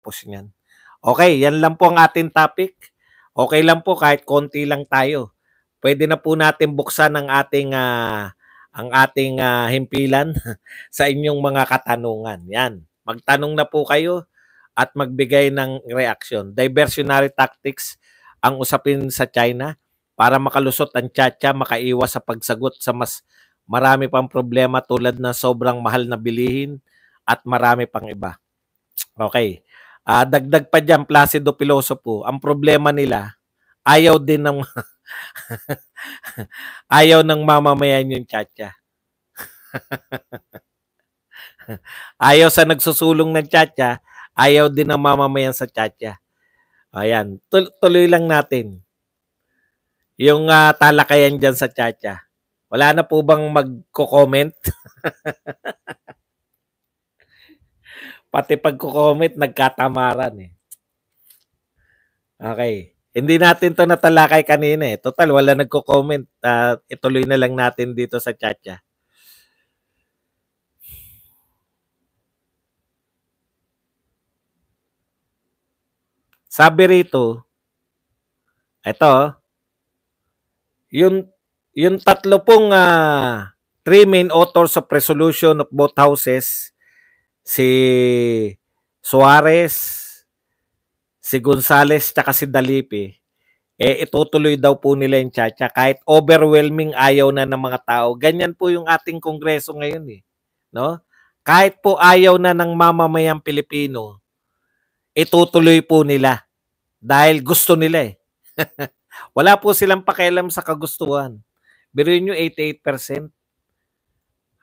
purpose niyan. Okay, yan lang po ang ating topic. Okay lang po kahit konti lang tayo. Pwede na po natin buksan ang ating himpilan sa inyong mga katanungan. Yan. Magtanong na po kayo at magbigay ng reaction. Diversionary tactics ang usapin sa China para makalusot ang Chacha, makaiwas sa pagsagot sa mas marami pang problema tulad na sobrang mahal na bilihin at marami pang iba. Okay. Dagdag pa dyan, Placido Pilosopo, ang problema nila, ayaw din ng ayaw ng mamamayan yung Chacha. Ayaw sa nagsusulong ng Chacha, ayaw din ng mamamayan sa Chacha. Ayan, tuloy lang natin yung talakayan dyan sa Chacha. Wala na po bang magko-comment? Pati pagko-comment, nagkatamaran eh. Okay. Hindi natin to natalakay kanina eh. Total, wala nagko-comment. Ituloy na lang natin dito sa Chacha. Sabi rito, ito, yung tatlo pong three main authors of resolution of both houses, si Suarez, si Gonzales, tsaka si Dalipi, itutuloy daw po nila yung Chacha kahit overwhelming ayaw na ng mga tao. Ganyan po yung ating kongreso ngayon eh. No? Kahit po ayaw na ng mamamayang Pilipino, itutuloy po nila dahil gusto nila eh. Wala po silang pakialam sa kagustuhan. Biruin nyo 88%.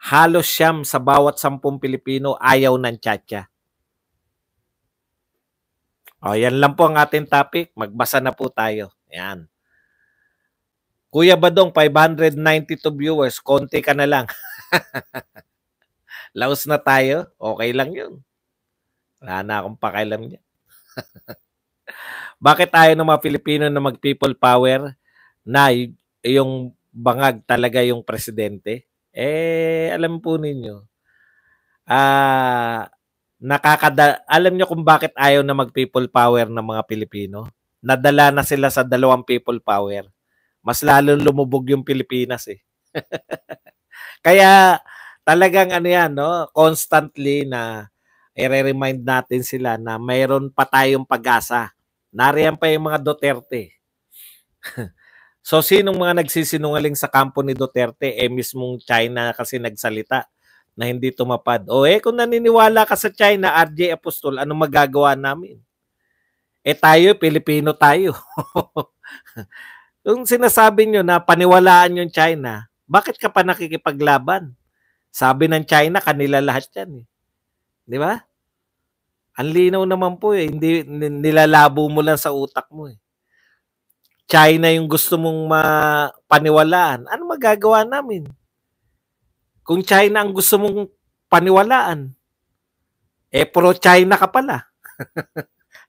Halos siyam sa bawat 10 Pilipino ayaw ng Chacha. O, yan lang po ang ating topic. Magbasa na po tayo. Yan. Kuya Badong, 592 viewers. Konti ka na lang. Laos na tayo. Okay lang yun. Wala na akong pakialam niya. Bakit tayo ng mga Pilipino na mag-people power na yung bangag talaga yung presidente? Alam po ninyo. Alam nyo kung bakit ayaw na mag-people power ng mga Pilipino? Nadala na sila sa dalawang people power. Mas lalong lumubog yung Pilipinas eh. Kaya talagang no, constantly na i-remind natin sila na mayroon pa tayong pag-asa. Nariyan pa yung mga Duterte. So, sinong mga nagsisinungaling sa kampo ni Duterte? Mismong China kasi nagsalita na hindi tumapad. Kung naniniwala ka sa China, RJ Apostol, anong magagawa namin? Tayo, Pilipino tayo. Kung sinasabi nyo na paniwalaan yung China, bakit ka pa nakikipaglaban? Sabi ng China, kanila lahat yan eh. Di ba? Ang linaw naman po eh. Hindi, nilalabo mo lang sa utak mo eh. China yung gusto mong paniwalaan. Ano magagawa namin? Kung China ang gusto mong paniwalaan, pro-China ka pala.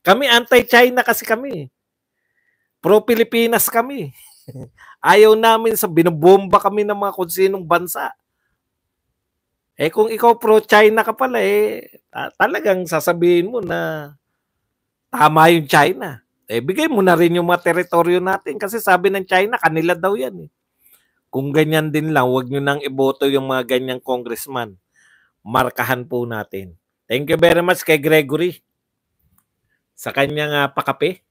Kami anti-China kasi kami. Pro-Pilipinas kami. Ayaw namin sa binobomba kami ng mga kung sinong bansa. Kung ikaw pro-China ka pala, talagang sasabihin mo na tama yung China. Bigay mo na rin yung mga teritoryo natin kasi sabi ng China, kanila daw yan eh. Kung ganyan din lang, huwag nyo nang iboto yung mga ganyang congressman. Markahan po natin. Thank you very much kay Gregory sa kanyang pakape.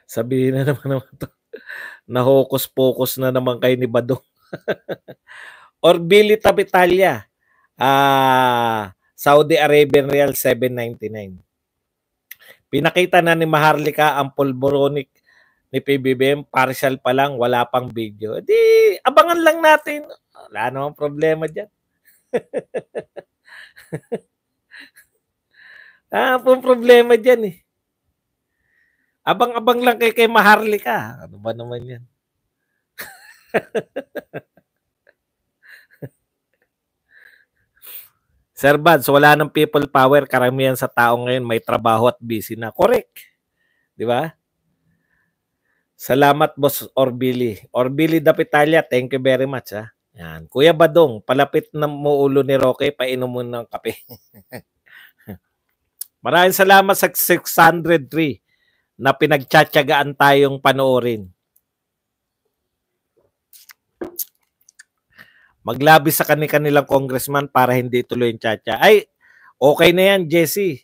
Sabihin na naman ito. Na-hocus-pocus na naman kayo ni Badong. Orbilita Vitalia. Saudi Arabian Real 799. Pinakita na ni Maharlika ang pulboronic ni PBBM. Partial pa lang, wala pang video. Di, abangan lang natin. Wala namang problema dyan. Pong problema dyan eh. Abang-abang lang kay Maharlika. Ano ba naman yan? Sir Bads, wala ng people power. Karamihan sa tao ngayon may trabaho at busy na. Correct. Di ba? Salamat, Boss Orbili. Orbili Dapitalia, thank you very much. Yan. Kuya Badong, palapit na mo ulo ni Roque, painom mo ng kape. Maraming salamat sa 603 na pinagtsatsagaan tayong panoorin. Maglabi sa kanilang congressman para hindi tuloy yung tsatsa. Ay, okay na yan, Jesse.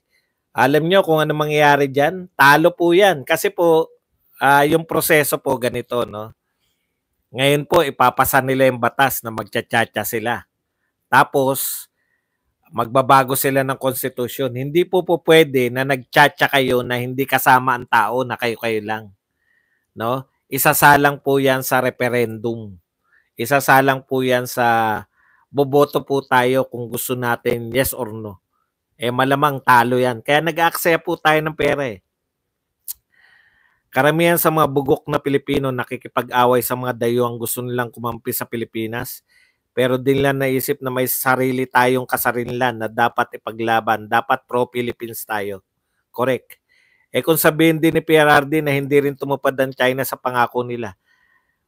Alam nyo kung ano mangyayari dyan? Talo po yan. Kasi po, yung proseso po ganito, no? Ngayon po, ipapasa nila yung batas na magtsatsa sila. Tapos, magbabago sila ng konstitusyon. Hindi po pwede na nagtsatsa kayo na hindi kasama ang tao na kayo-kayo lang. No? Isasalang po yan sa referendum. Isasalang po yan sa boboto po tayo kung gusto natin yes or no. Eh malamang talo yan. Kaya nag-aaksaya po tayo ng pera eh. Karamihan sa mga bugok na Pilipino nakikipag-away sa mga dayuhang gusto nilang kumampi sa Pilipinas. Pero din lang naisip na may sarili tayong kasarinlan na dapat ipaglaban. Dapat pro-Philippines tayo. Correct. Eh kung sabihin din ni PRRD na hindi rin tumupad ang China sa pangako nila.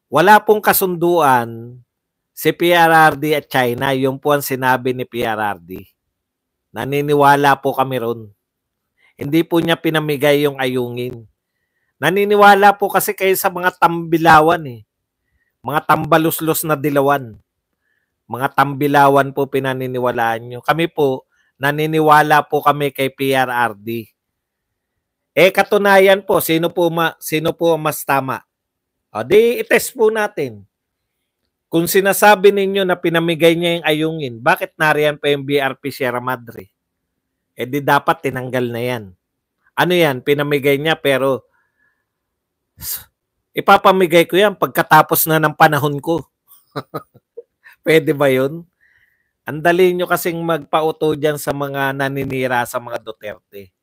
Wala pong kasunduan si PRRD at China. Yung po ang sinabi ni PRRD. Naniniwala po kami ron. Hindi po niya pinamigay yung ayungin. Naniniwala po kasi kayo sa mga tambilawan eh. Mga tambaluslos na dilawan. Mga tambilawan po pinaniniwalaan nyo. Kami po, naniniwala po kami kay PRRD. Eh katunayan po, sino po mas tama? O di itest po natin. Kung sinasabi ninyo na pinamigay niya yung ayungin, bakit nariyan pa yung BRP Sierra Madre? Eh di dapat tinanggal na yan. Ano yan? Pinamigay niya pero ipapamigay ko yan pagkatapos na ng panahon ko. Pwede ba yun? Ang dali nyo kasing magpauto dyan sa mga naninira sa mga Duterte.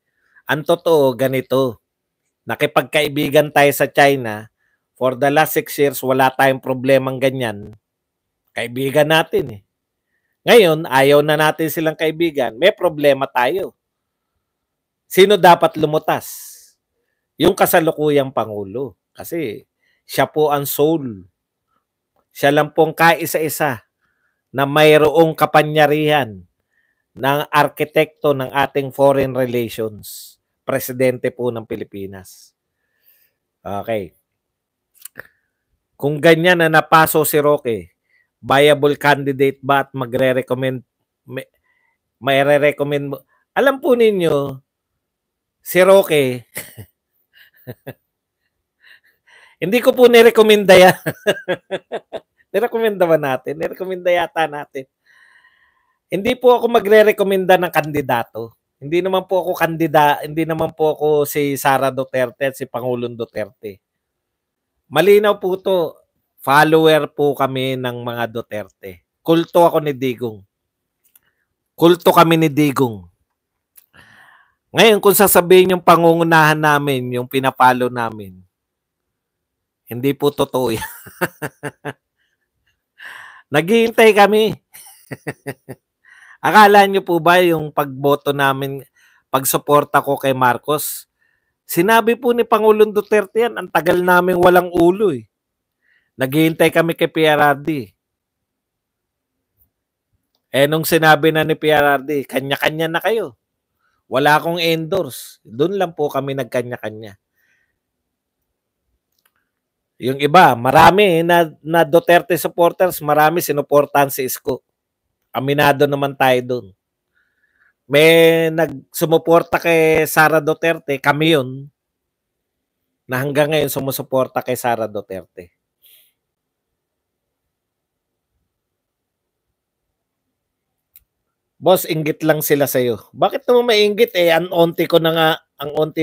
Ang totoo, ganito. Nakipagkaibigan tayo sa China. For the last 6 years, wala tayong problemang ganyan. Kaibigan natin eh. Ngayon, ayaw na natin silang kaibigan. May problema tayo. Sino dapat lumutas? Yung kasalukuyang Pangulo. Kasi siya po ang soul. Siya lang pong kaisa-isa na mayroong kapangyarihan ng arkitekto ng ating foreign relations. Presidente po ng Pilipinas. Okay. Kung ganyan na napaso si Roque, viable candidate ba at magre-recommend, may-recommend mo? Alam po ninyo, si Roque, hindi ko po nirekomenda yan. Nirekomenda ba natin? Nirekomenda yata natin. Hindi po ako magre-rekomenda ng kandidato. Hindi naman po ako hindi naman po ako si Sara Duterte at si Pangulong Duterte. Malinaw po to. Follower po kami ng mga Duterte. Kulto ako ni Digong. Kulto kami ni Digong. Ngayon, kung sasabihin yung pangungunahan namin, yung pinapalo namin, hindi po totoo yan. Naghihintay kami. Akala nyo po ba yung pagboto namin, pagsuporta ko kay Marcos, sinabi po ni Pangulong Duterte yan, ang tagal namin walang ulo eh. Naghihintay kami kay PRRD. Eh nung sinabi na ni PRRD, kanya-kanya na kayo. Wala akong endorse. Doon lang po kami nagkanya-kanya. Yung iba, marami na Duterte supporters, marami sinuportahan si Isko. Aminado naman tayo doon. May nagsumuporta kay Sara Duterte, kami yun, na hanggang ngayon sumusuporta kay Sara Duterte. Boss, inggit lang sila sa'yo. Bakit naman mainggit eh? Ang onti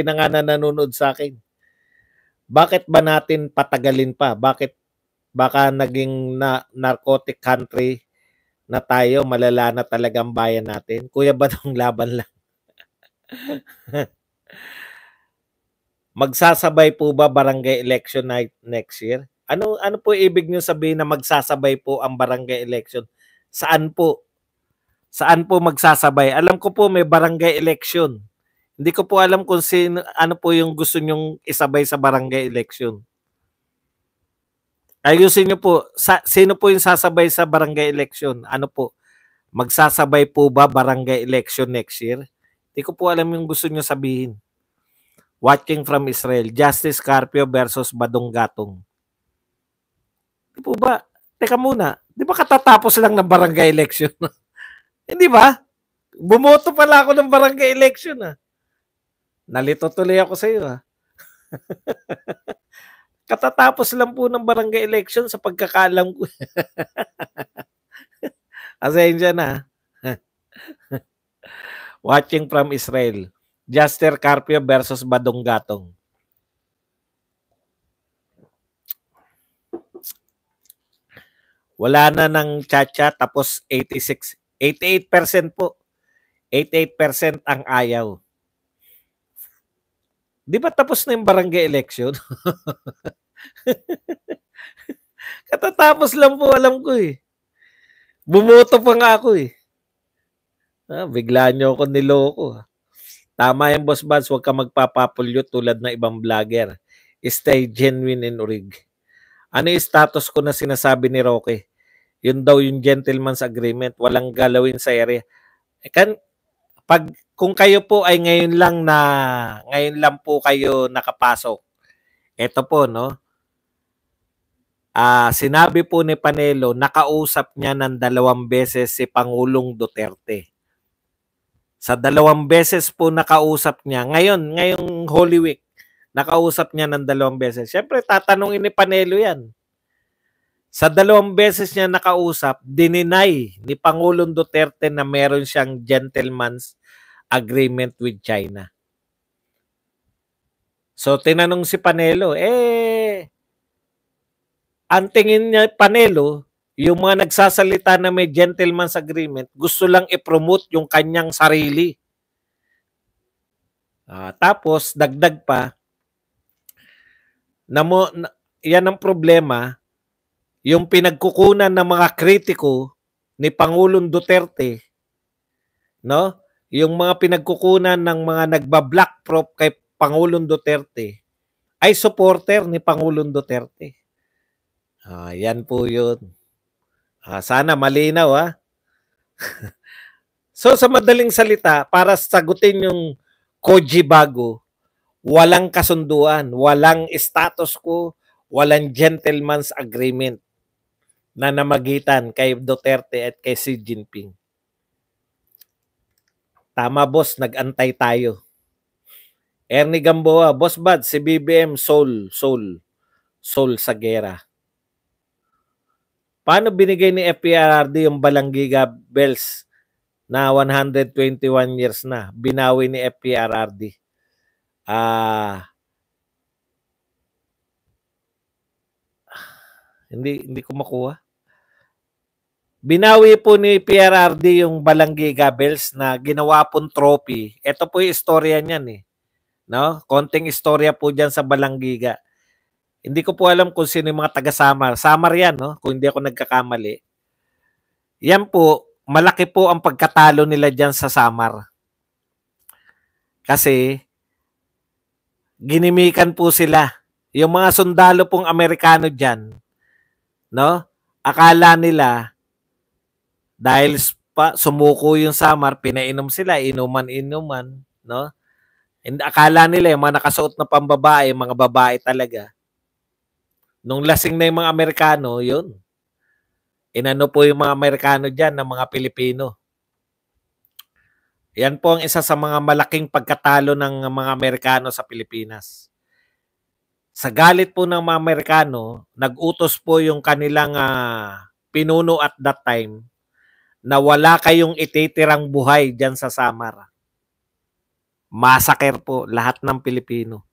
na nga na nanonood sa akin. Bakit ba natin patagalin pa? Bakit baka naging narcotic country na tayo, malala na talagang bayan natin? Kuya Badong, laban lang. Magsasabay po ba barangay election next year? Ano po ibig niyo sabihin na magsasabay po ang barangay election? Saan po? Saan po magsasabay? Alam ko po may barangay election. Hindi ko po alam kung ano po yung gusto nyong isabay sa barangay election. Ayusin niyo po, sino po yung sasabay sa barangay election? Ano po? Magsasabay po ba barangay election next year? Hindi ko po alam yung gusto niyo sabihin. Watching from Israel, Justice Carpio versus Badong Gatong. Di po ba? Teka muna, di ba katatapos lang ng barangay election? Hindi ba? Bumoto pala ako ng barangay election ah. Nalito tuloy ako sa iyo ah. Katatapos lang po ng barangay election sa pagkakaalam ko. Asensya na. Watching from Israel, Justice Carpio versus Badong Gatong. Wala na ng chacha tapos 88% po. 88% ang ayaw. Di ba tapos na yung barangay election? Katatapos lang po alam ko eh. Bumoto pa nga ako eh. Bigla nyo ako niloko. Tama yan, Boss Bads. Huwag ka magpapapulyo tulad ng ibang vlogger. Stay genuine and orig. Ano yung status ko na sinasabi ni Roque? Yun daw yung gentleman's agreement. Walang galawin sa area. Kung kayo po ay ngayon lang po kayo nakapasok. Ito po, no? Sinabi po ni Panelo, nakausap niya ng 2 beses si Pangulong Duterte. Sa 2 beses po nakausap niya, ngayong Holy Week, nakausap niya ng 2 beses. Siyempre, tatanungin ni Panelo yan. Sa 2 beses niya nakausap, dininay ni Pangulong Duterte na meron siyang gentleman's agreement with China. So, tinanong si Panelo, ang tingin niya, Panelo, yung mga nagsasalita na may gentleman's agreement, gusto lang i-promote yung kanyang sarili. Tapos, dagdag pa, yan ang problema, yung pinagkukunan ng mga kritiko ni Pangulong Duterte, no? Yung mga pinagkukunan ng mga nagba-black prop kay Pangulong Duterte ay supporter ni Pangulong Duterte. Yan po yun. Sana malinaw So sa madaling salita, para sagutin yung Koji Bago, walang kasunduan, walang status quo, walang gentleman's agreement na namagitan kay Duterte at kay Xi Jinping. Tama boss, nag-antay tayo. Ernie Gamboa, Boss Bad, si BBM Soul sa gera. Paano binigay ni FPRRD yung Balanggiga Bells na 121 years na? Binawi ni FPRRD. Hindi ko makuha. Binawi po ni PRRD yung Balanggiga Bells na ginawa pong trophy. Ito po yung istorya niyan eh. No? Konting istorya po dyan sa Balanggiga. Hindi ko po alam kung sino yung mga taga-Samar. Samar yan, no? Kung hindi ako nagkakamali. Yan po, malaki po ang pagkatalo nila dyan sa Samar. Kasi, ginimikan po sila. Yung mga sundalo pong Amerikano dyan, no? Akala nila, dahil sumuko yung Samar, pinainom sila, inuman, no? Akala nila yung mga nakasuot na pambabae, mga babae talaga. Nung lasing na yung mga Amerikano, yun. Inano po yung mga Amerikano dyan ng mga Pilipino. Yan po ang isa sa mga malaking pagkatalo ng mga Amerikano sa Pilipinas. Sa galit po ng mga Amerikano, nag-utos po yung kanilang pinuno at that time na wala kayong ititirang buhay dyan sa Samar. Massacre po lahat ng Pilipino.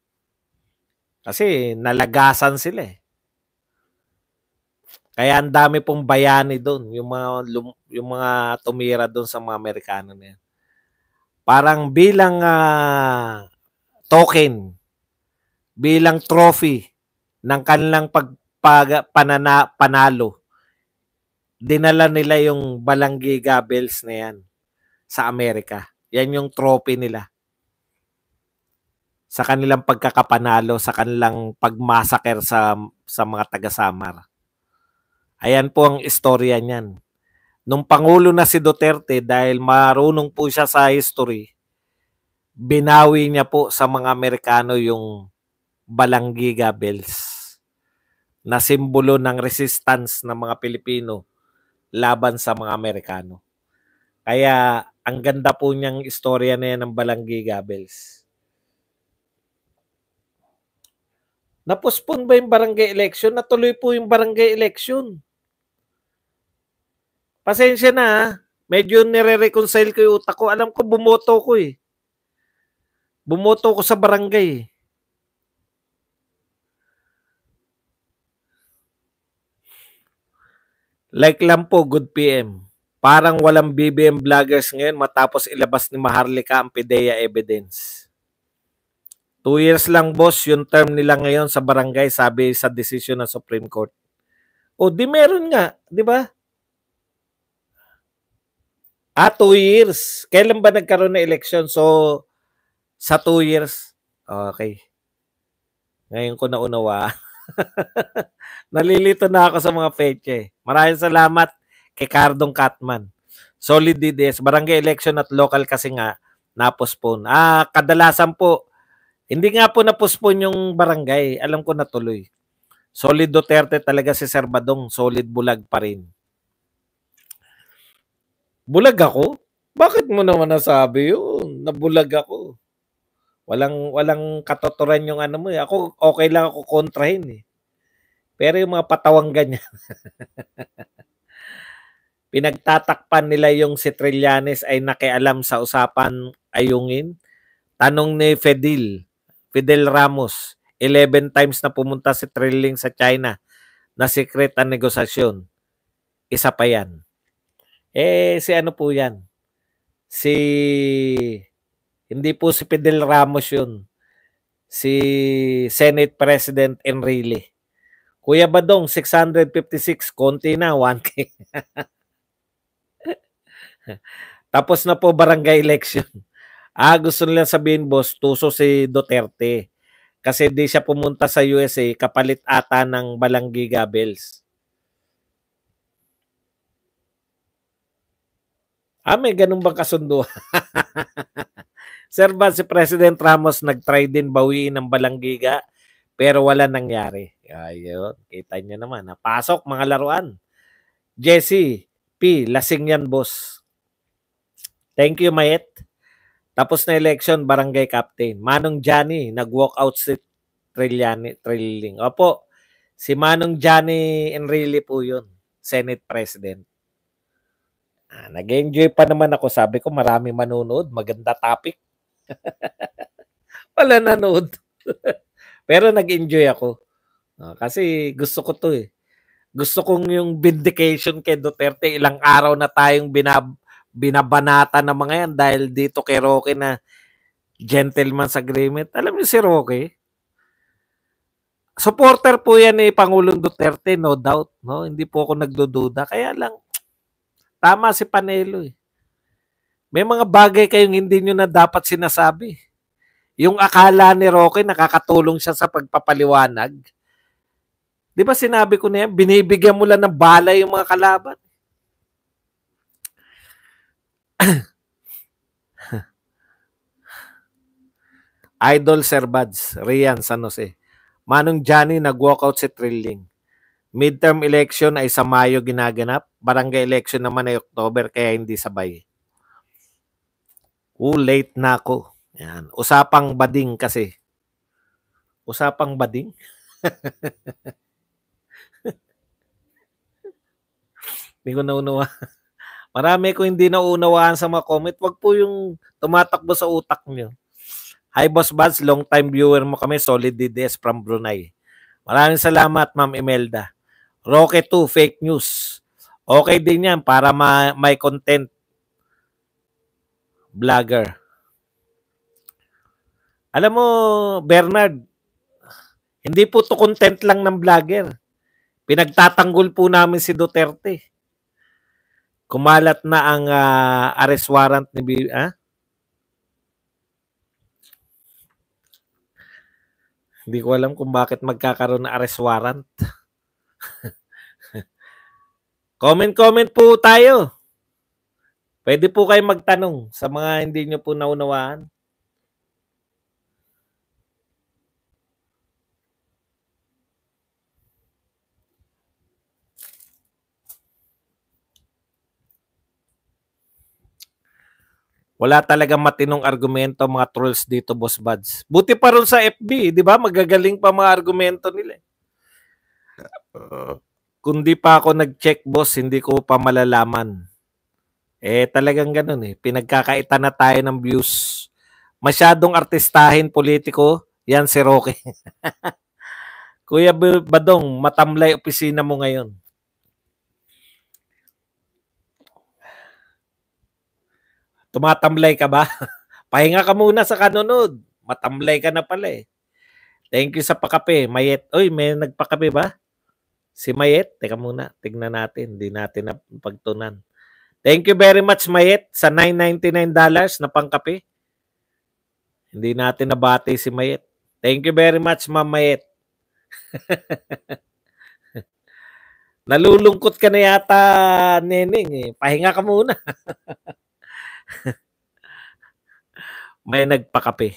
Kasi nalagasan sila eh. Kaya ang dami pong bayani doon, yung mga tumira doon sa mga Amerikano na yan. Parang bilang token, bilang trophy ng kanilang panalo, dinala nila yung Balanggiga Bells na yan sa Amerika. Yan yung trophy nila. Sa kanilang pagkakapanalo, sa kanilang pagmassacre sa mga taga-Samar. Ayan po ang istorya niyan. Nung Pangulo na si Duterte, dahil marunong po siya sa history, binawi niya po sa mga Amerikano yung Balanggiga Bells na simbolo ng resistance ng mga Pilipino laban sa mga Amerikano. Kaya ang ganda po niyang istorya na yan ng Balanggiga Bells. Napospon ba yung barangay election? Natuloy po yung barangay election. Pasensya na ha. Medyo nire-reconcile ko yung utak ko. Alam ko bumoto ko eh. Bumoto ko sa barangay eh. Like lang po, good PM. Parang walang BBM vloggers ngayon matapos ilabas ni Maharlika ang PIDEA evidence. 2 years lang boss yung term nila ngayon sa barangay, sabi sa desisyon ng Supreme Court. O di meron nga, di ba? 2 years. Kailan ba nagkaroon ng election? So, sa 2 years. Okay. Ngayon ko naunawa. Nalilito na ako sa mga peche. Maraming salamat kay Cardong Catman. Solid DDS. Barangay election at local kasi nga napospone. Kadalasan po, hindi nga po napospone yung barangay. Alam ko natuloy. Solid Duterte talaga si Sir Badong. Solid bulag pa rin. Bulag ako? Bakit mo naman nasabi yun? Nabulag ako. Walang katotoran yung ano mo eh. Ako, okay lang ako kontrahin eh. Pero yung mga patawang ganyan, pinagtatakpan nila yung si Trillanes ay nakialam sa usapan ayungin. Tanong ni Fidel Ramos, 11 times na pumunta si Trilling sa China na secret ang negosasyon. Isa pa yan. Si ano po yan? Hindi po si Fidel Ramos yun. Si Senate President Enrile. Kuya Badong, 656, konti na, 1K. Tapos na po barangay election. Gusto nila sabihin, boss, tuso si Duterte. Kasi di siya pumunta sa USA, kapalit ata ng Balanggiga Bells. May ganun bang kasundo? Sir, ba si President Ramos nag-try din bawiin ng Balanggiga, pero wala nangyari. Ayun, kita niyo naman. Pasok mga laruan. Jesse P, lasing yan, boss. Thank you, Mayet. Tapos na election, barangay captain. Manong Johnny, nag-walk out si Trilling. Opo, si Manong Johnny Enrile po yun, Senate President. Nag-enjoy pa naman ako. Sabi ko, marami manonood. Maganda topic. Wala nanood. Pero nag-enjoy ako. Kasi gusto ko to eh. Gusto kong yung vindication kay Duterte. Ilang araw na tayong binabanata ng mga yan dahil dito kay Roque na gentleman's agreement. Alam niyo si Roque? Supporter po yan ni Pangulong Duterte, no doubt. No? Hindi po ako nagdududa. Kaya lang, tama si Panelo eh. May mga bagay kayong hindi nyo na dapat sinasabi. Yung akala ni Roque, nakakatulong siya sa pagpapaliwanag. Di ba sinabi ko na yan, binibigyan mo lang ng bala yung mga kalaban. Idol Sir Buds, Rian San Jose. Manong Johnny, nag-walkout si Trilling. Midterm election ay sa Mayo ginaganap. Barangay election naman ay October, kaya hindi sabay. Late na ako. Yan. Usapang bading kasi. Usapang bading? Hindi ko naunawa. Marami ko hindi naunawaan sa mga comment. Wag po yung tumatakbo sa utak nyo. Hi Boss Buds, long time viewer mo kami. Solid DDS from Brunei. Maraming salamat Ma'am Imelda. Roque 2, fake news. Okay din yan para may content. Vlogger. Alam mo, Bernard, hindi po to content lang ng vlogger. Pinagtatanggol po namin si Duterte. Kumalat na ang arrest warrant ni Hindi ko alam kung bakit magkakaroon ng arrest warrant. Comment po tayo. Pwede po kayo magtanong sa mga hindi nyo po naunawaan. Wala talagang matinong argumento mga trolls dito, Boss Buds. Buti pa rin sa FB, di ba? Magagaling pa mga argumento nila. Kung di pa ako nag-check, boss, hindi ko pa malalaman. Talagang ganun eh. Pinagkakaitan na tayo ng views. Masyadong artistahin politiko, yan si Roque. Kuya Badong, matamlay opisina mo ngayon. Tumatamlay ka ba? Pahinga ka muna sa kanunod. Matamlay ka na pala eh. Thank you sa pakape. Mayet. Uy, may nagpakape ba? Si Mayet? Teka muna. Tignan natin. Hindi natin napagtunan. Thank you very much, Mayet, sa $9.99 na pangkape. Hindi natin nabati si Mayet. Thank you very much, Ma'am Mayet. Nalulungkot ka na yata, Neneng. Eh. Pahinga ka muna. May nagpakape.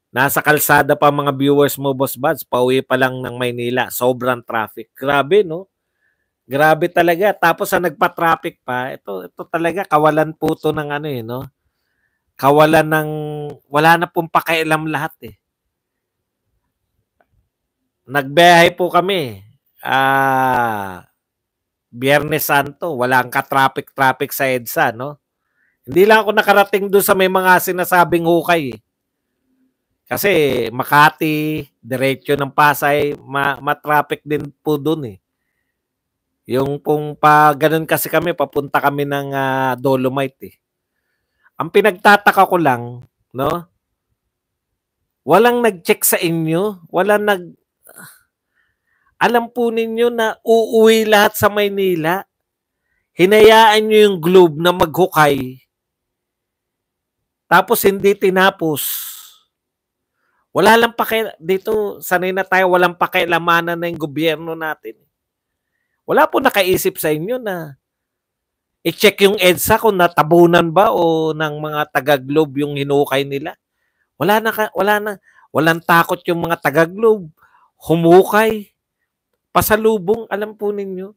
Nasa kalsada pa mga viewers mo, Boss Buds. Pauwi pa lang ng Maynila. Sobrang traffic. Grabe, no? Grabe talaga. Tapos sa nagpa-traffic pa, ito talaga kawalan po to ng ano eh, no? Kawalan ng, wala na pong pakialam lahat eh. Nagbiyahe po kami. Biyernes Santo, walang ka-traffic sa EDSA, no? Hindi lang ako nakarating doon sa may mga sinasabing hukay. Kasi Makati, diretso ng Pasay, ma-traffic din po doon eh. Yung pong pa ganun kasi kami, papunta kami ng Dolomite eh. Ang pinagtataka ko lang, no? Walang nag-check sa inyo, alam po ninyo na uuwi lahat sa Maynila. Hinayaan nyo yung Globe na maghukay. Tapos hindi tinapos. Wala lang dito, sanay na tayo, walang pakialamanan na yung gobyerno natin. Wala po nakaisip sa inyo na i-check yung EDSA kung natabunan ba o ng mga taga-Globe yung hinukay nila. Walang takot yung mga taga-Globe. Humukay. Pasalubong, alam po ninyo,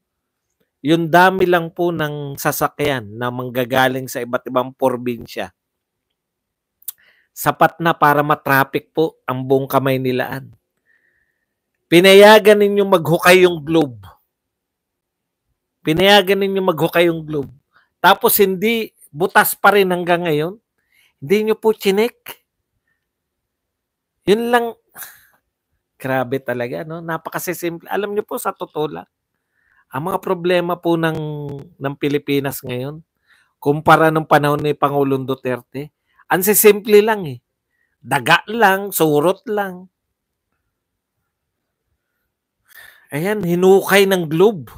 yung dami lang po ng sasakyan na manggagaling sa iba't ibang probinsya. Sapat na para matraffic po ang buong Kamaynilaan. Pinayagan ninyo maghukay yung Globe. Tapos hindi, butas pa rin hanggang ngayon. Hindi nyo po chinek. Yun lang. Grabe talaga, no? Napakasimple. Alam nyo po, sa totoo lang, ang mga problema po ng Pilipinas ngayon, kumpara nung panahon ni Pangulong Duterte, ang simple lang eh. Daga lang, surot lang. Ayan, hinukay ng Globe.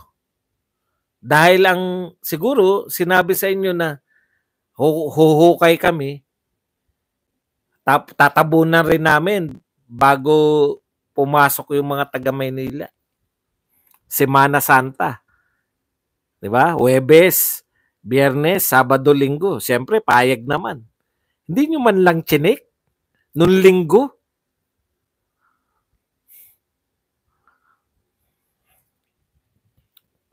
Dahil siguro, sinabi sa inyo na huhukay kami, tatabunan rin namin bago pumasok yung mga taga Maynila. Semana Santa. 'Di ba? Huwebes, Biyernes, Sabado, Linggo. Siyempre, payag naman. Hindi nyo man lang chinik nung Linggo.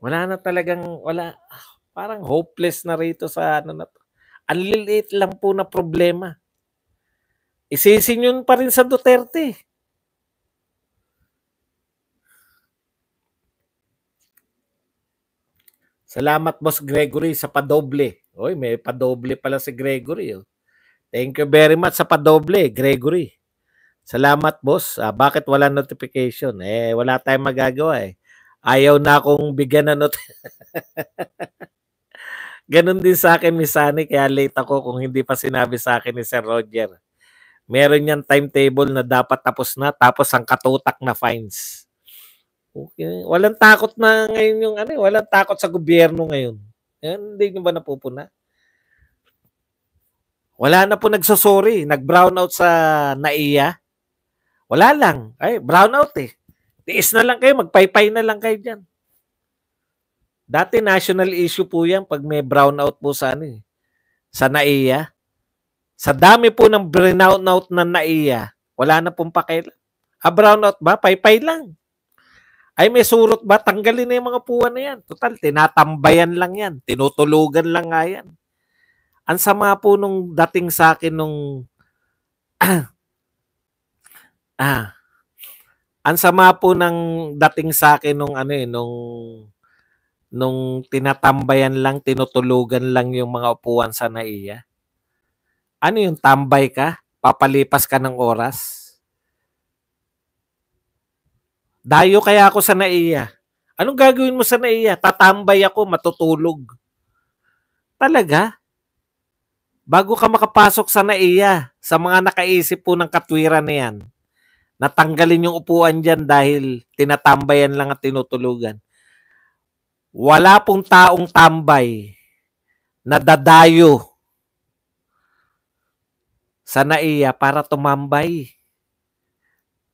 Wala na talagang, parang hopeless na rito sa ano na to. Ang liliit lang po na problema. Isisin yun pa rin sa Duterte. Salamat, Boss Gregory, sa padoble. Oy, may padoble pala si Gregory. Oh. Thank you very much sa padoble, Gregory. Salamat, boss. Bakit wala notification? Wala tayong magagawa eh. Ayaw na akong bigyan ng Ganon din sa akin, Miss Sunny, kaya late ako kung hindi pa sinabi sa akin ni Sir Roger. Meron yan timetable na dapat tapos na, tapos ang katutak na fines. Okay. Walang takot na ngayon yung walang takot sa gobyerno ngayon. Hindi nyo ba napupuna? Wala na po nagsosorry. Nag-brownout sa NAIA. Wala lang. Brownout eh. Tiis na lang kayo. Magpaypay na lang kayo dyan. Dati national issue po yan pag may brownout po sa ano eh, sa NAIA. Sa dami po ng brownout na NAIA, wala na pong pakialam. Brownout ba? Paypay lang. Ay may surot ba? Tanggalin na yung mga puwan na yan. Total, tinatambayan lang yan. Tinutulugan lang nga yan. Ang sama po nung dating sa akin nung ang sama po ng dating sa akin nung ano eh, nung tinatambayan lang, tinutulugan lang yung mga upuan sa NAIA. Ano yung tambay ka? Papalipas ka ng oras? Dayo kaya ako sa NAIA. Anong gagawin mo sa NAIA? Tatambay ako, matutulog. Talaga? Bago ka makapasok sa NAIA, sa mga nakaisip po ng katwiran na yan, natanggalin yung upuan dyan dahil tinatambayan lang at tinutulugan. Wala pong taong tambay na dadayo sa NAIA para tumambay.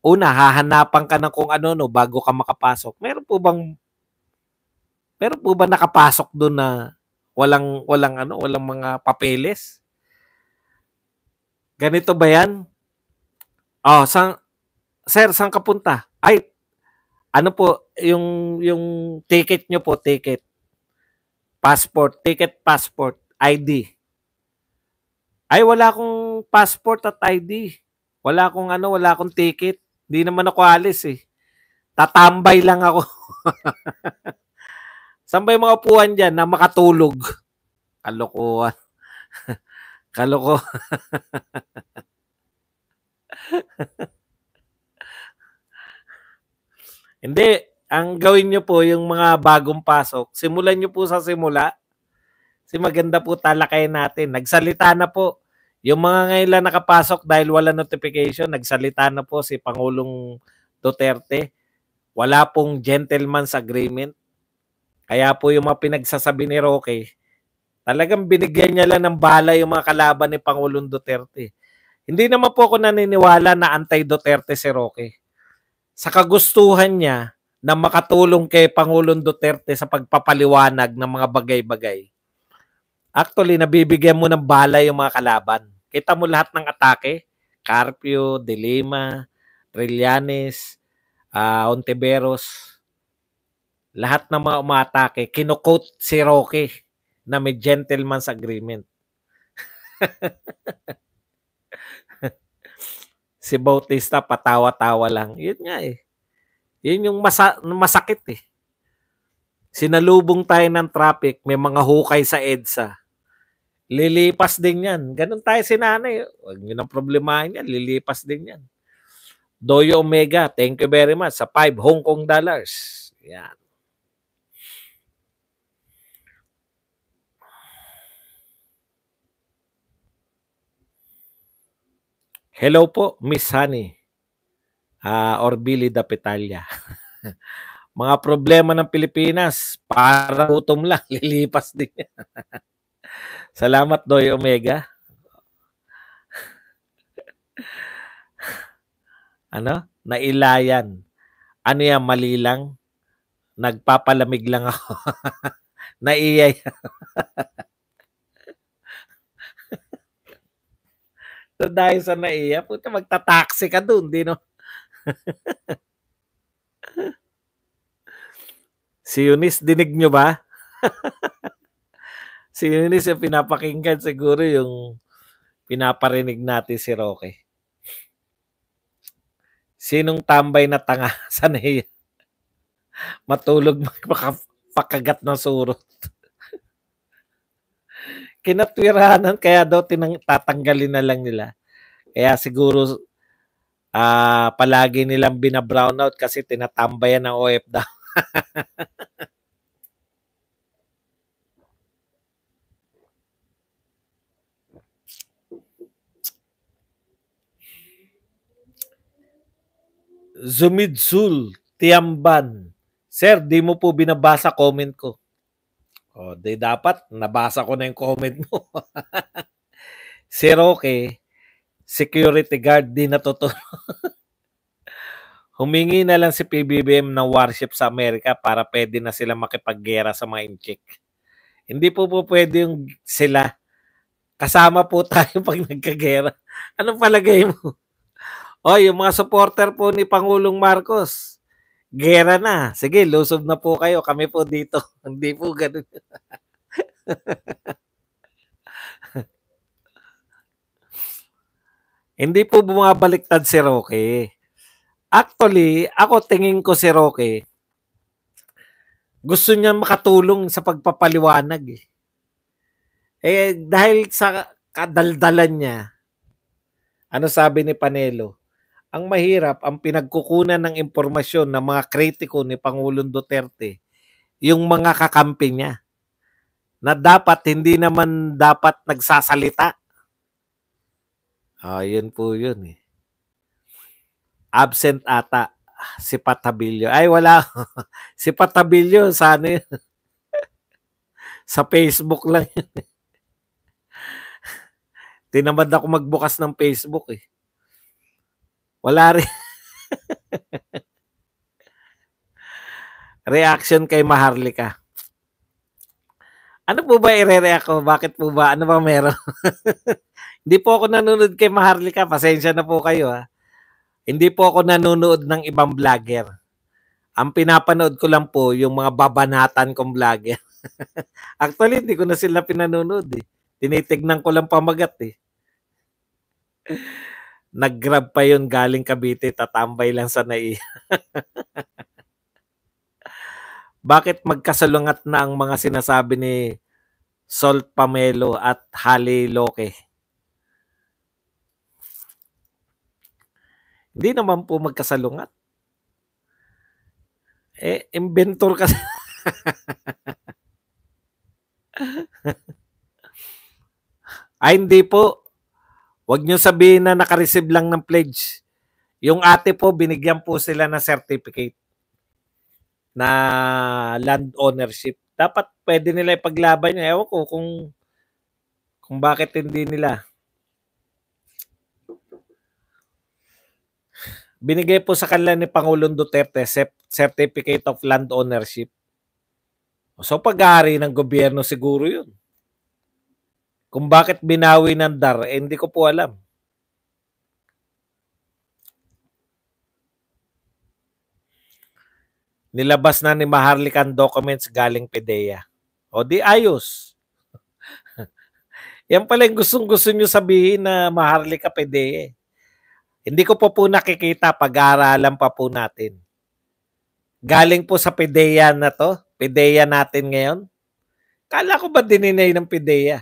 Una, hahanapan ka ng kung ano no bago ka makapasok. Meron po ba nakapasok doon na walang mga papeles? Ganito ba yan? Oh, sir, saan ka punta? Ay, ano po, yung ticket nyo po, ticket. Passport, ticket, passport, ID. Ay, wala akong passport at ID. Wala akong ticket. Hindi naman ako alis eh. Tatambay lang ako. Saan ba yung mga upuan dyan na makatulog? Kalokohan. Kaloko. Hindi. Ang gawin nyo po yung mga bagong pasok, simulan nyo po sa simula. Kasi maganda po talakayan natin. Nagsalita na po. Yung mga ngayon lang nakapasok dahil wala notification, nagsalita na po si Pangulong Duterte. Wala pong gentleman's agreement. Kaya po yung mga pinagsasabi ni Roque, talagang binigyan niya lang ng bala yung mga kalaban ni Pangulong Duterte. Hindi naman po ako naniniwala na anti-Duterte si Roque. Sa kagustuhan niya na makatulong kay Pangulong Duterte sa pagpapaliwanag ng mga bagay-bagay. Actually, nabibigyan mo ng bala yung mga kalaban. Kita mo lahat ng atake. Carpio, De Lima, Trillanes, Ontiveros. Lahat ng mga umatake, kinukote si Roque na may gentleman's agreement. Si Bautista patawa-tawa lang. Yun nga eh. Yun yung masakit eh. Sinalubong tayo ng traffic, may mga hukay sa EDSA. Lilipas din yan. Ganun tayo si nanay. Huwag nyo nang problemahin yan. Lilipas din yan. Doyo Omega, thank you very much sa 5 Hong Kong dollars. Yan. Hello po, Miss Honey. Orbili da Petalia. Mga problema ng Pilipinas, para gutom lang, lilipas din. Salamat, Doy Omega. Ano? Nailayan. Ano yan, mali lang? Nagpapalamig lang ako. Naiyay. So, dahil sa naiya, puta, magta-taxi ka dun, di no? Si Eunice, dinig nyo ba? Si Eunice yung pinapakinggan siguro yung pinaparinig natin si Roque. Sinong tambay na tanga sa naiya? Matulog magpakagat ng surot. Kinatwiranan, kaya daw tatanggalin na lang nila. Kaya siguro palagi nilang bina-brownout kasi tinatambayan ng OFW. Zumidsul Tiamban. Sir, di mo po binabasa comment ko. O, di dapat nabasa ko na yung comment mo. Si Roque, security guard, di natutulog. Humingi na lang si PBBM ng warship sa Amerika para pwede na sila makipaggera sa mga inchik. Hindi po pwede yung sila. Kasama po tayo pag nagkagera. Anong palagay mo? O, yung mga supporter po ni Pangulong Marcos, gera na. Sige, lusob na po kayo. Kami po dito. Hindi po ganun. Hindi po bumabaliktad si Roque. Actually, ako tingin ko si Roque, gusto niya makatulong sa pagpapaliwanag eh. Dahil sa kadaldalan niya, ano sabi ni Panelo? Ang mahirap, ang pinagkukunan ng impormasyon ng mga kritiko ni Pangulong Duterte, yung mga kakampi niya, na dapat hindi naman dapat nagsasalita. Yun po yun eh. Absent ata si Patabilyo. Ay, wala. Si Patabilyo, sana yun. Sa Facebook lang yun. Tinamad ako magbukas ng Facebook eh. Wala rin. Reaction kay Maharlika. Ano po ba i-react ko? Bakit po ba? Ano ba meron? Hindi po ako nanonood kay Maharlika. Pasensya na po kayo ha. Hindi po ako nanonood ng ibang vlogger. Ang pinapanood ko lang po yung mga babanatan kong vlogger. Actually, hindi ko na sila pinanonood eh. Tinitignan ko lang pamagat eh. Nag-grab pa yun galing Cavite, tatambay lang sa nai. Bakit magkasalungat na ang mga sinasabi ni Salt Pamelo at Hali Loke? Hindi naman po magkasalungat. Inventor kasi. Ay, hindi po. Huwag nyo sabihin na nakareceive lang ng pledge. Yung ate po, binigyan po sila ng certificate na land ownership. Dapat pwede nila ipaglaban yun. Ewan ko kung bakit hindi nila. Binigay po sa kanila ni Pangulong Duterte Certificate of Land Ownership. So pag-aari ng gobyerno siguro yun. Kung bakit binawi ng DAR, hindi ko po alam. Nilabas na ni Maharlika ang documents galing PDEA. O di ayos. Yan pala yung gustong-gusto nyo sabihin na Maharlika PDEA. Hindi ko po nakikita, pag-aaralan pa po natin. Galing po sa PDEA na to, PDEA natin ngayon. Kala ko ba dininay ng PDEA?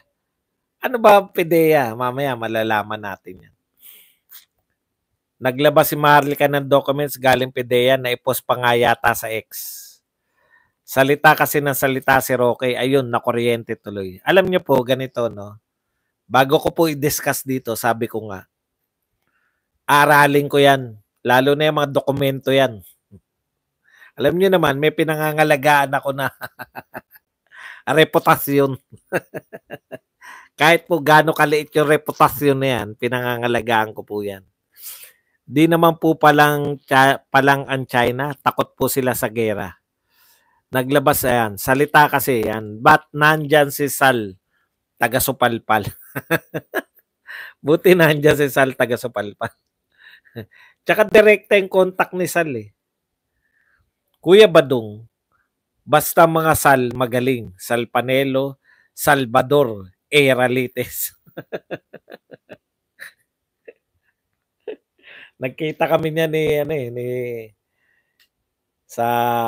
Ano ba PDEA? Mamaya malalaman natin yan. Naglabas si Maharlika ng documents galing PDEA na i-post pa nga yata sa X. Salita kasi ng salita si Roque, ayun, nakuryente tuloy. Alam niyo po, ganito, no? Bago ko po i-discuss dito, sabi ko nga, aralin ko yan. Lalo na yung mga dokumento yan. Alam niyo naman, may pinangangalagaan ako na reputasyon. Kahit po gaano kaliit yung reputasyon na yan, pinangangalagaan ko po yan. Di naman po palang ang China, takot po sila sa gera. Naglabas yan. Salita kasi yan. Ba't nandyan si Sal, taga-Supalpal? Buti nandyan si Sal, taga-Supalpal. Tsaka direkta yung contact ni Sal eh. Kuya Badong, basta mga Sal magaling. Sal Panelo, Salvador, Eralites. Nagkita kami niya ni sa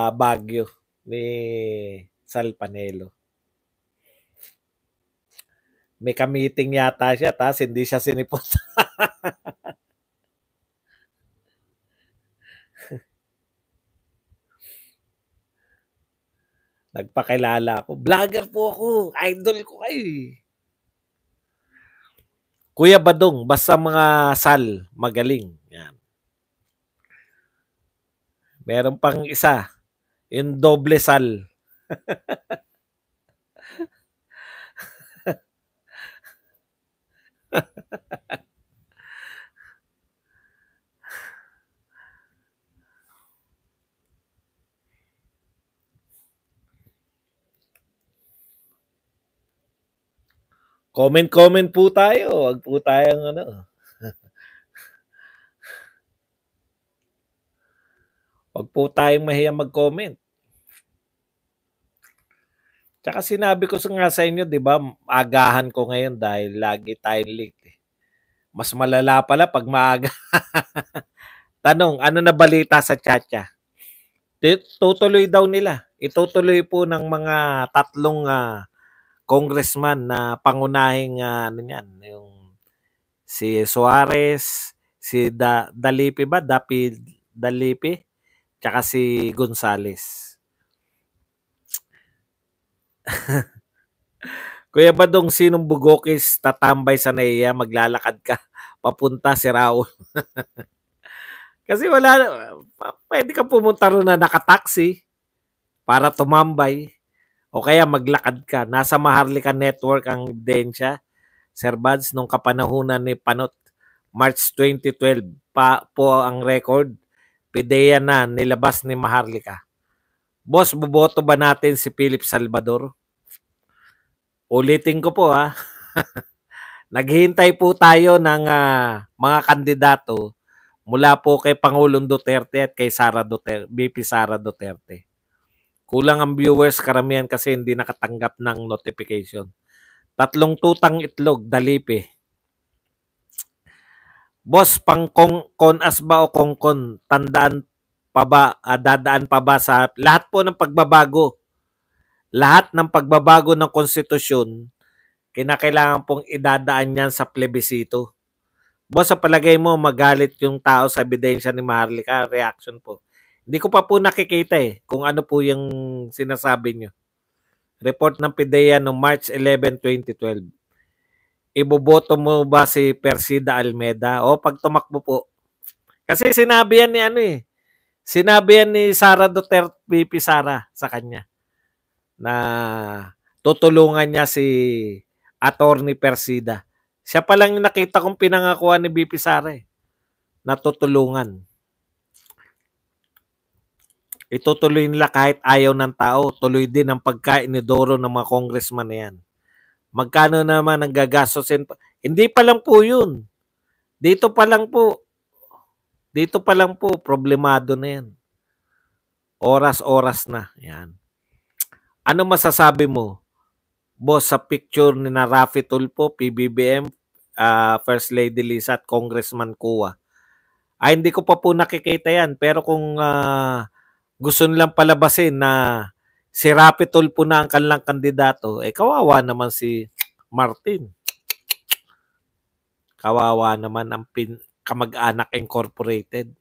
Baguio ni Sal Panelo. May ka-meeting yata siya, tapos hindi siya sinipot. Nagpakilala ako. Vlogger po ako. Idol ko kayo. Kuya Badong, basta mga Sal, magaling. Yan. Meron pang isa. Yung doble Sal. Comment po tayo. Wag po tayong ano. Wag po tayong mahiya mag-comment. Tsaka sinabi ko nga sa inyo, di ba, agahan ko ngayon dahil lagi tayong late. Mas malala pala pag maaga. Tanong, ano na balita sa Chacha? Tutuloy daw nila. Itutuloy po ng mga tatlong congressman na pangunahing ano yan, yung si Suarez, si Dalipi ba? Dalipi, tsaka si Gonzales. Kuya Badong, sinong bugokis tatambay sa NAIA, maglalakad ka papunta si Raul? Kasi wala, pwede ka pumunta ron na nakataksi para tumambay o kaya maglakad ka. Nasa Maharlika Network ang ebidensya, Sir Buds, nung kapanahunan ni Panot, March 2012 pa po ang record. PIDEA na nilabas ni Maharlika. Boss, boboto ba natin si Philip Salvador? Ulitin ko po ha. Naghihintay po tayo ng mga kandidato mula po kay Pangulong Duterte at kay VP Sara Duterte. Kulang ang viewers, karamihan kasi hindi nakatanggap ng notification. Tatlong tutang itlog, Dalipi. Boss, pang konas ba o kongkon, tandaan pa ba, dadaan pa ba sa lahat po ng pagbabago? Lahat ng pagbabago ng konstitusyon, kinakailangan pong idadaan yan sa plebisito. Boss, sa palagay mo, magalit yung tao sa ebidensya ni Maharlika? Reaction po. Hindi ko pa po nakikita kung ano po yung sinasabi nyo. Report ng PIDEA noong March 11, 2012. Iboboto mo ba si Persida Almeda? O pag tumakbo po. Kasi sinabi yan ni sinabi yan ni Sara Duterte, VP Sara sa kanya na tutulungan niya si Attorney Persida. Siya pa lang yung nakita kong pinangakuan ni VP Sara na tutulungan. Itutuloy nila kahit ayaw ng tao. Tuloy din ang pagkainidoro ng mga congressman na yan. Magkano naman ang gagastosin? Hindi pa lang po yun. Dito pa lang po, problemado na yan. Oras-oras na. Yan. Ano masasabi mo, boss, sa picture ni na Raffy Tulfo, PBBM, First Lady Lisa at Congressman Kua? Hindi ko pa po nakikita yan. Pero kung gusto nilang palabasin na si Raffy Tulfo na ang kanilang kandidato, kawawa naman si Martin. Kawawa naman ang Kamag-anak Incorporated.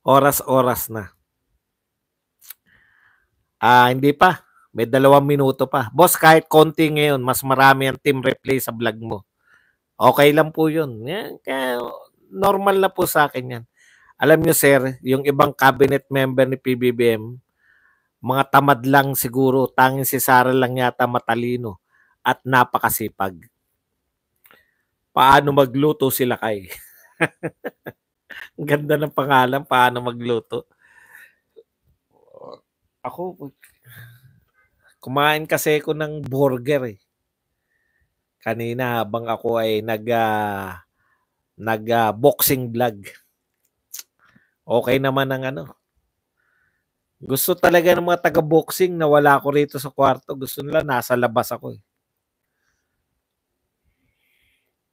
Oras-oras na. Hindi pa. May 2 minuto pa. Boss, kahit konti ngayon, mas marami ang team replay sa vlog mo. Okay lang po yun. Yan, kaya normal na po sa akin yan. Alam nyo, sir, yung ibang cabinet member ni PBBM, mga tamad lang siguro. Tanging si Sara lang yata matalino at napakasipag. Paano magluto sila kay? Ang ganda ng pangalan, paano magluto. Ako, kumain kasi ako ng burger kanina habang ako ay nag-boxing vlog. Okay naman ang ano. Gusto talaga ng mga taga-boxing na wala ako rito sa kwarto. Gusto nila nasa labas ako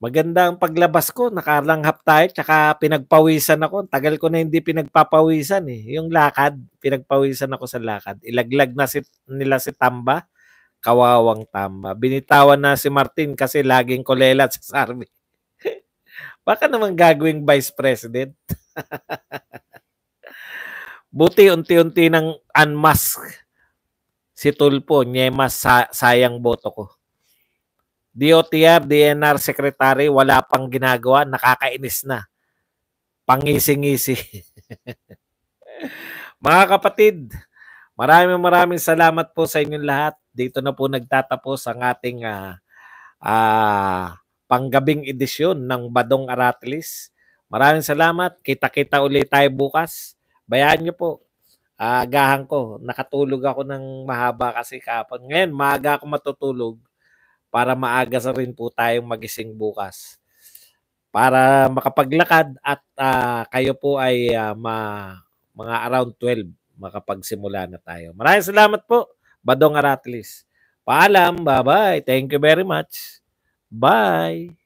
Maganda ang paglabas ko, nakalanghap tayo, tsaka pinagpawisan ako. Tagal ko na hindi pinagpapawisan Yung lakad, pinagpawisan ako sa lakad. Ilaglag na nila si Tamba, kawawang Tamba. Binitawan na si Martin kasi laging kulelat sa Sarmi. Baka naman gagawing vice president. Buti unti-unti nang unmask si Tulfo, nyemas sayang boto ko. DOTR, DNR Secretary, wala pang ginagawa, nakakainis na. Pangisi-ngisi. Mga kapatid, maraming salamat po sa inyong lahat. Dito na po nagtatapos ang ating panggabing edisyon ng Badong Aratilis. Maraming salamat. Kita-kita ulit tayo bukas. Bayaan nyo po. Agahan ko. Nakatulog ako ng mahaba kasi kahapon. Ngayon, maaga ako matutulog para maaga sa rin po tayong magising bukas. Para makapaglakad at kayo po ay mga around 12 makapagsimula na tayo. Maraming salamat po, Badong Aratlis. Paalam, bye-bye. Thank you very much. Bye.